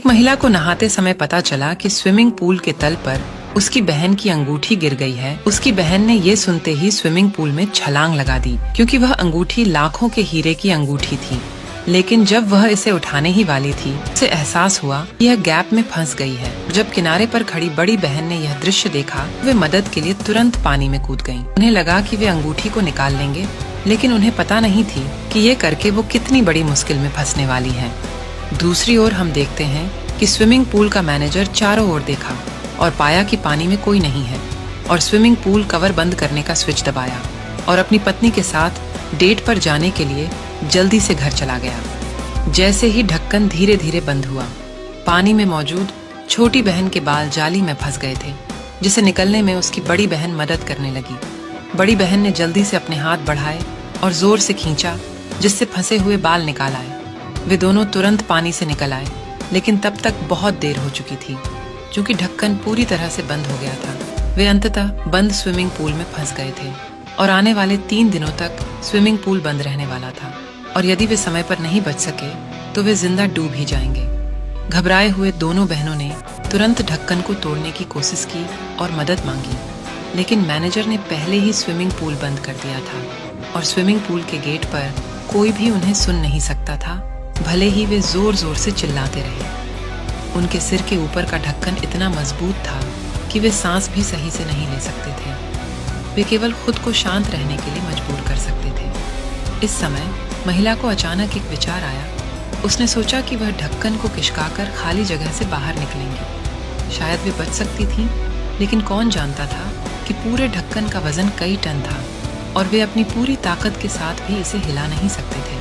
एक महिला को नहाते समय पता चला कि स्विमिंग पूल के तल पर उसकी बहन की अंगूठी गिर गई है। उसकी बहन ने ये सुनते ही स्विमिंग पूल में छलांग लगा दी, क्योंकि वह अंगूठी लाखों के हीरे की अंगूठी थी। लेकिन जब वह इसे उठाने ही वाली थी, उसे एहसास हुआ कि यह गैप में फंस गई है। जब किनारे पर खड़ी बड़ी बहन ने यह दृश्य देखा, वे मदद के लिए तुरंत पानी में कूद गईं। उन्हें लगा कि वे अंगूठी को निकाल लेंगे, लेकिन उन्हें पता नहीं थी कि ये करके वो कितनी बड़ी मुश्किल में फंसने वाली हैं। दूसरी ओर हम देखते हैं कि स्विमिंग पूल का मैनेजर चारों ओर देखा और पाया कि पानी में कोई नहीं है, और स्विमिंग पूल कवर बंद करने का स्विच दबाया और अपनी पत्नी के साथ डेट पर जाने के लिए जल्दी से घर चला गया। जैसे ही ढक्कन धीरे धीरे बंद हुआ, पानी में मौजूद छोटी बहन के बाल जाली में फंस गए थे, जिसे निकलने में उसकी बड़ी बहन मदद करने लगी। बड़ी बहन ने जल्दी से अपने हाथ बढ़ाए और जोर से खींचा, जिससे फंसे हुए बाल निकाल आए। वे दोनों तुरंत पानी से निकल आए, लेकिन तब तक बहुत देर हो चुकी थी, क्योंकि ढक्कन पूरी तरह से बंद हो गया था। वे अंततः बंद स्विमिंग पूल में फंस गए थे और आने वाले 3 दिनों तक स्विमिंग पूल बंद रहने वाला था, और यदि वे समय पर नहीं बच सके तो वे जिंदा डूब ही जाएंगे। घबराए हुए दोनों बहनों ने तुरंत ढक्कन को तोड़ने की कोशिश की और मदद मांगी, लेकिन मैनेजर ने पहले ही स्विमिंग पूल बंद कर दिया था और स्विमिंग पूल के गेट पर कोई भी उन्हें सुन नहीं सकता था, भले ही वे जोर जोर से चिल्लाते रहे। उनके सिर के ऊपर का ढक्कन इतना मजबूत था कि वे सांस भी सही से नहीं ले सकते थे। वे केवल खुद को शांत रहने के लिए मजबूर कर सकते थे। इस समय महिला को अचानक एक विचार आया। उसने सोचा कि वह ढक्कन को खिसकाकर खाली जगह से बाहर निकलेंगी। शायद वे बच सकती थीं, लेकिन कौन जानता था कि पूरे ढक्कन का वजन कई टन था और वे अपनी पूरी ताकत के साथ भी इसे हिला नहीं सकते थे।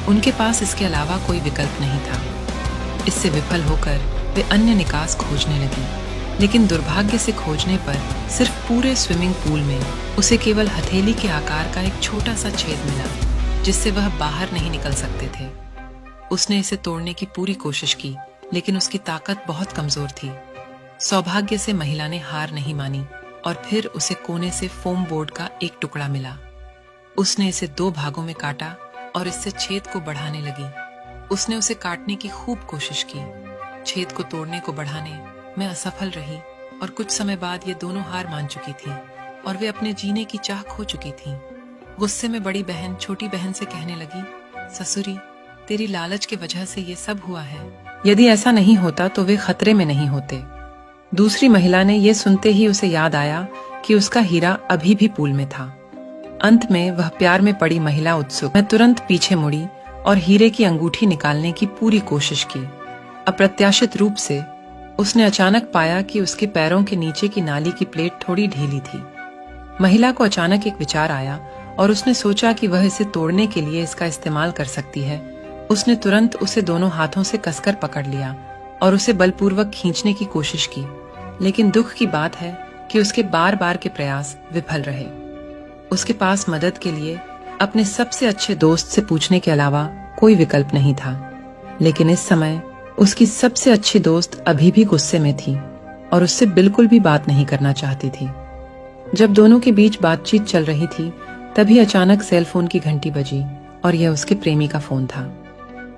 उनके पास इसके अलावा कोई विकल्प नहीं था। इससे विफल होकर वे अन्य निकास खोजने लगी, लेकिन दुर्भाग्य से खोजने पर सिर्फ पूरे स्विमिंग पूल में उसे केवल हथेली के आकार का एक छोटा सा छेद मिला, जिससे वह बाहर नहीं निकल सकते थे। उसने इसे तोड़ने की पूरी कोशिश की, लेकिन उसकी ताकत बहुत कमजोर थी। सौभाग्य से महिला ने हार नहीं मानी और फिर उसे कोने से फोम बोर्ड का एक टुकड़ा मिला। उसने इसे 2 भागों में काटा और इससे छेद को बढ़ाने लगी। उसने उसे काटने की खूब कोशिश की, छेद को तोड़ने को बढ़ाने में असफल रही, और कुछ समय बाद ये दोनों हार मान चुकी थीं और वे अपने जीने की चाह खो चुकी थीं। गुस्से में बड़ी बहन छोटी बहन से कहने लगी, ससुरी, तेरी लालच की वजह से ये सब हुआ है। यदि ऐसा नहीं होता तो वे खतरे में नहीं होते। दूसरी महिला ने यह सुनते ही उसे याद आया कि उसका हीरा अभी भी पूल में था। अंत में वह प्यार में पड़ी महिला उत्सुक में तुरंत पीछे मुड़ी और हीरे की अंगूठी निकालने की पूरी कोशिश की। अप्रत्याशित रूप से उसने अचानक पाया कि उसके पैरों के नीचे की नाली की प्लेट थोड़ी ढीली थी। महिला को अचानक एक विचार आया और उसने सोचा कि वह इसे तोड़ने के लिए इसका इस्तेमाल कर सकती है। उसने तुरंत उसे दोनों हाथों से कसकर पकड़ लिया और उसे बलपूर्वक खींचने की कोशिश की, लेकिन दुख की बात है कि उसके बार बार के प्रयास विफल रहे। उसके पास मदद के लिए अपने सबसे अच्छे दोस्त से पूछने के अलावा कोई विकल्प नहीं था। लेकिन इस समय उसकी सबसे अच्छी दोस्त अभी भी गुस्से में थी और उससे बिल्कुल भी बात नहीं करना चाहती थी। जब दोनों के बीच बातचीत चल रही थी, तभी अचानक सेल फोन की घंटी बजी और यह उसके प्रेमी का फोन था।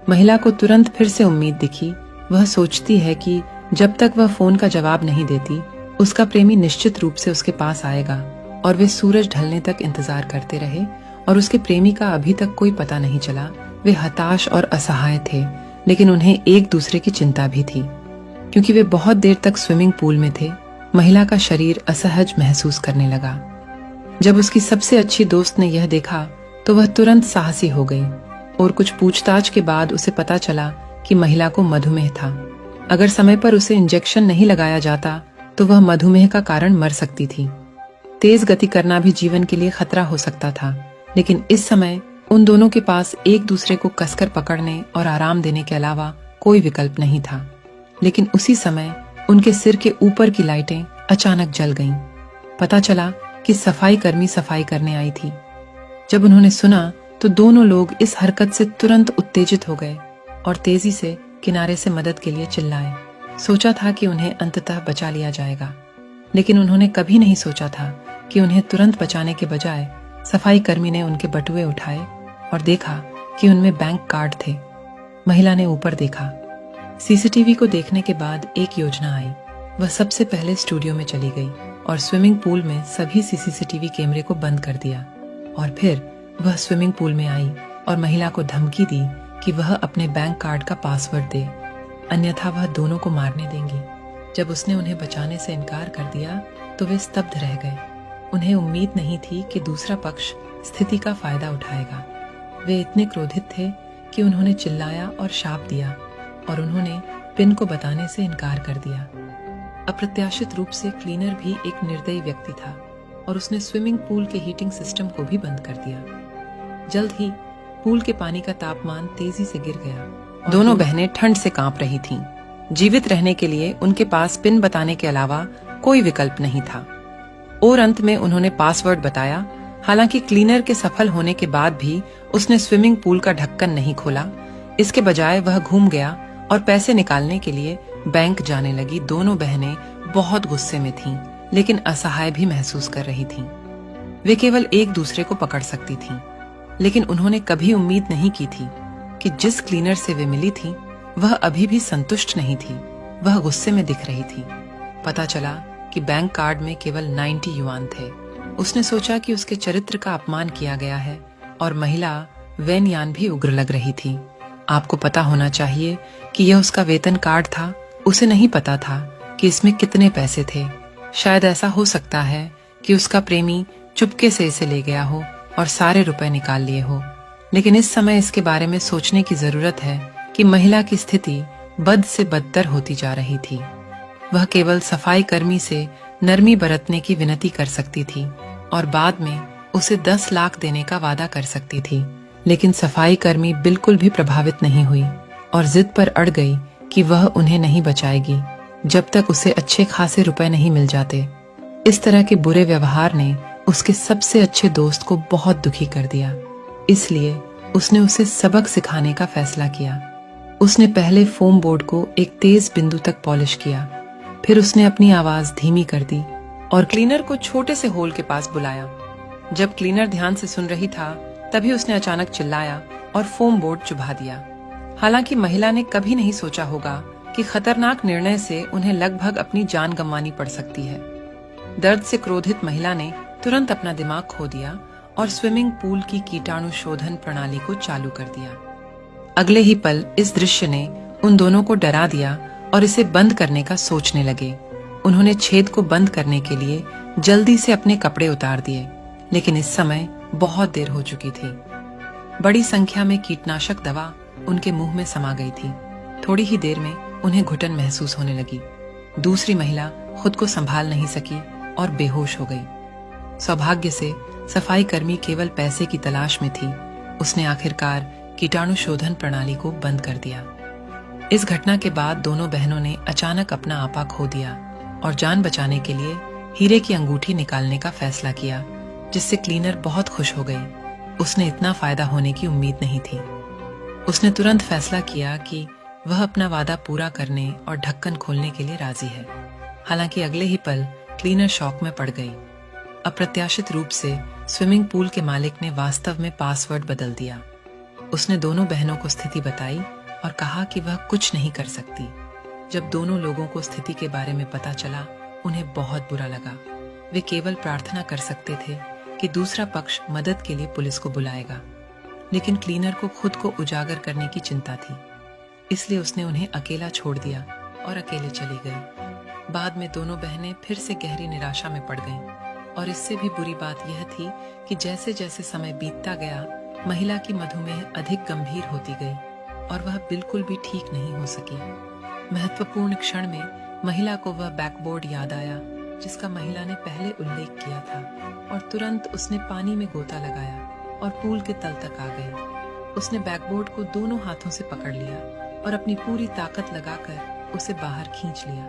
महिला को तुरंत फिर से उम्मीद दिखी। वह सोचती है कि जब तक वह फोन का जवाब नहीं देती, उसका प्रेमी निश्चित रूप से उसके पास आएगा, और वे सूरज ढलने तक इंतजार करते रहे और उसके प्रेमी का अभी तक कोई पता नहीं चला। वे हताश और असहाय थे, लेकिन उन्हें एक दूसरे की चिंता भी थी, क्योंकि वे बहुत देर तक स्विमिंग पूल में थे। महिला का शरीर असहज महसूस करने लगा। जब उसकी सबसे अच्छी दोस्त ने यह देखा तो वह तुरंत साहसी हो गई, और कुछ पूछताछ के बाद उसे पता चला कि महिला को मधुमेह था। अगर समय पर उसे इंजेक्शन नहीं लगाया जाता तो वह मधुमेह का कारण मर सकती थी। तेज गति करना भी जीवन के लिए खतरा हो सकता था, लेकिन इस समय उन दोनों के पास एक दूसरे को कसकर पकड़ने और आराम देने के अलावा कोई विकल्प नहीं था। लेकिन उसी समय उनके सिर के ऊपर की लाइटें अचानक जल गईं। पता चला कि सफाई कर्मी सफाई करने आई थी। जब उन्होंने सुना तो दोनों लोग इस हरकत से तुरंत उत्तेजित हो गए और तेजी से किनारे से मदद के लिए चिल्लाए। सोचा था कि उन्हें अंततः बचा लिया जाएगा, लेकिन उन्होंने कभी नहीं सोचा था कि उन्हें तुरंत बचाने के बजाय सफाई कर्मी ने उनके बटुए उठाए और देखा कि उनमें बैंक कार्ड थे। महिला ने ऊपर देखा सीसीटीवी को देखने के बाद एक योजना आई। वह सबसे पहले स्टूडियो में चली गई और स्विमिंग पूल में सभी सीसीटीवी कैमरे को बंद कर दिया। और फिर वह स्विमिंग पूल में आई और महिला को धमकी दी कि वह अपने बैंक कार्ड का पासवर्ड दे, अन्यथा वह दोनों को मारने देंगी। जब उसने उन्हें बचाने से इनकार कर दिया तो वे स्तब्ध रह गए। उन्हें उम्मीद नहीं थी कि दूसरा पक्ष स्थिति का फायदा उठाएगा। वे इतने क्रोधित थे कि उन्होंने चिल्लाया और शाप दिया और उन्होंने पिन को बताने से इनकार कर दिया। अप्रत्याशित रूप से क्लीनर भी एक निर्दयी व्यक्ति था और उसने स्विमिंग पूल के हीटिंग सिस्टम को भी बंद कर दिया। जल्द ही पूल के पानी का तापमान तेजी से गिर गया। दोनों बहनें ठंड से कांप रही थीं। जीवित रहने के लिए उनके पास पिन बताने के अलावा कोई विकल्प नहीं था। और अंत में उन्होंने पासवर्ड बताया। हालांकि क्लीनर के सफल होने के बाद भी उसने स्विमिंग पूल का ढक्कन नहीं खोला। इसके बजाय वह घूम गया और पैसे निकालने के लिए बैंक जाने लगी। दोनों बहनें बहुत गुस्से में थीं, लेकिन असहाय भी महसूस कर रही थीं। वे केवल एक दूसरे को पकड़ सकती थीं, लेकिन उन्होंने कभी उम्मीद नहीं की थी कि जिस क्लीनर से वे मिली थीं, वह अभी भी संतुष्ट नहीं थी। वह गुस्से में दिख रही थी। पता चला कि बैंक कार्ड में केवल 90 युआन थे। उसने सोचा कि उसके चरित्र का अपमान किया गया है और महिला वेन यान भी उग्र लग रही थी। आपको पता होना चाहिए कि यह उसका वेतन कार्ड था। उसे नहीं पता था कि इसमें कितने पैसे थे। शायद ऐसा हो सकता है कि उसका प्रेमी चुपके से इसे ले गया हो और सारे रुपए निकाल लिए हो। लेकिन इस समय इसके बारे में सोचने की जरूरत है कि महिला की स्थिति बद से बदतर होती जा रही थी। वह केवल सफाई कर्मी से नरमी बरतने की विनती कर सकती थी और बाद में उसे 10 लाख देने का वादा कर सकती थी। लेकिन सफाई कर्मी बिल्कुल भी प्रभावित नहीं हुई और जिद पर अड़ गई कि वह उन्हें नहीं बचाएगी जब तक उसे अच्छे खासे रुपए नहीं मिल जाते। इस तरह के बुरे व्यवहार ने उसके सबसे अच्छे दोस्त को बहुत दुखी कर दिया। इसलिए उसने उसे सबक सिखाने का फैसला किया। उसने पहले फोम बोर्ड को एक तेज बिंदु तक पॉलिश किया। फिर उसने अपनी आवाज धीमी कर दी और क्लीनर को छोटे से होल के पास बुलाया। जब क्लीनर ध्यान से सुन रही था, तभी उसने अचानक चिल्लाया और फोम बोर्ड चुभा दिया। हालांकि महिला ने कभी नहीं सोचा होगा कि खतरनाक निर्णय से उन्हें लगभग अपनी जान गंवानी पड़ सकती है। दर्द से क्रोधित महिला ने तुरंत अपना दिमाग खो दिया और स्विमिंग पूल की कीटाणु शोधन प्रणाली को चालू कर दिया। अगले ही पल इस दृश्य ने उन दोनों को डरा दिया और इसे बंद करने का सोचने लगे। उन्होंने छेद को बंद करने के लिए जल्दी से अपने कपड़े उतार दिए, लेकिन इस समय बहुत देर हो चुकी थी। बड़ी संख्या में कीटनाशक दवा उनके मुंह में समा गई थी। थोड़ी ही देर में उन्हें घुटन महसूस होने लगी। दूसरी महिला खुद को संभाल नहीं सकी और बेहोश हो गई। सौभाग्य से सफाई कर्मी केवल पैसे की तलाश में थी। उसने आखिरकार कीटाणु शोधन प्रणाली को बंद कर दिया। इस घटना के बाद दोनों बहनों ने अचानक अपना आपा खो दिया और जान बचाने के लिए हीरे की अंगूठी निकालने का फैसला किया, जिससे क्लीनर बहुत खुश हो गई। उसने इतना फायदा होने की उम्मीद नहीं थी। उसने तुरंत फैसला किया कि वह अपना वादा पूरा करने और ढक्कन खोलने के लिए राजी है। हालांकि अगले ही पल क्लीनर शॉक में पड़ गई। अप्रत्याशित रूप से स्विमिंग पूल के मालिक ने वास्तव में पासवर्ड बदल दिया। उसने दोनों बहनों को स्थिति बताई और कहा कि वह कुछ नहीं कर सकती। जब दोनों लोगों को स्थिति के बारे में पता चला, उन्हें बहुत बुरा लगा। वे केवल प्रार्थना कर सकते थे कि दूसरा पक्ष मदद के लिए पुलिस को बुलाएगा, लेकिन क्लीनर को खुद को उजागर करने की चिंता थी। इसलिए उसने उन्हें अकेला छोड़ दिया और अकेले चली गई। बाद में दोनों बहनें फिर से गहरी निराशा में पड़ गईं और इससे भी बुरी बात यह थी कि जैसे जैसे समय बीतता गया, महिला की मधुमेह अधिक गंभीर होती गई और वह बिल्कुल भी ठीक नहीं हो सकी। महत्वपूर्ण क्षण में महिला को वह बैकबोर्ड याद आया जिसका महिला ने पहले उल्लेख किया था और तुरंत उसने पानी में गोता लगाया और पूल के तल तक आ गई। उसने बैकबोर्ड को दोनों हाथों से पकड़ लिया और अपनी पूरी ताकत लगाकर उसे बाहर खींच लिया।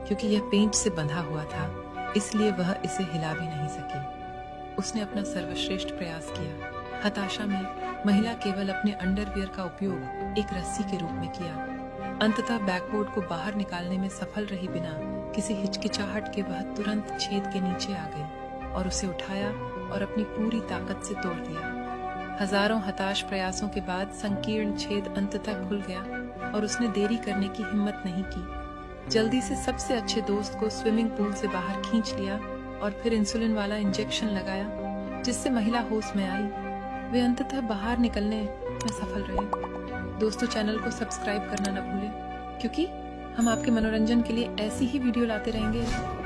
क्योंकि यह पेंट से बंधा हुआ था, इसलिए वह इसे हिला भी नहीं सकी। उसने अपना सर्वश्रेष्ठ प्रयास किया। हताशा में महिला केवल अपने अंडरवियर का उपयोग एक रस्सी के रूप में किया। अंततः बैकबोर्ड को बाहर निकालने में सफल रही बिना किसी हिचकिचाहट के वह तुरंत छेद के नीचे आ गई और उसे उठाया और अपनी पूरी ताकत से तोड़ दिया। हजारों हताश प्रयासों के बाद संकीर्ण छेद अंततः खुल गया और उसने देरी करने की हिम्मत नहीं की। जल्दी से सबसे अच्छे दोस्त को स्विमिंग पूल से बाहर खींच लिया और फिर इंसुलिन वाला इंजेक्शन लगाया, जिससे महिला होश में आई। वे अंततः बाहर निकलने में सफल रहे। दोस्तों, चैनल को सब्सक्राइब करना न भूलें, क्योंकि हम आपके मनोरंजन के लिए ऐसी ही वीडियो लाते रहेंगे।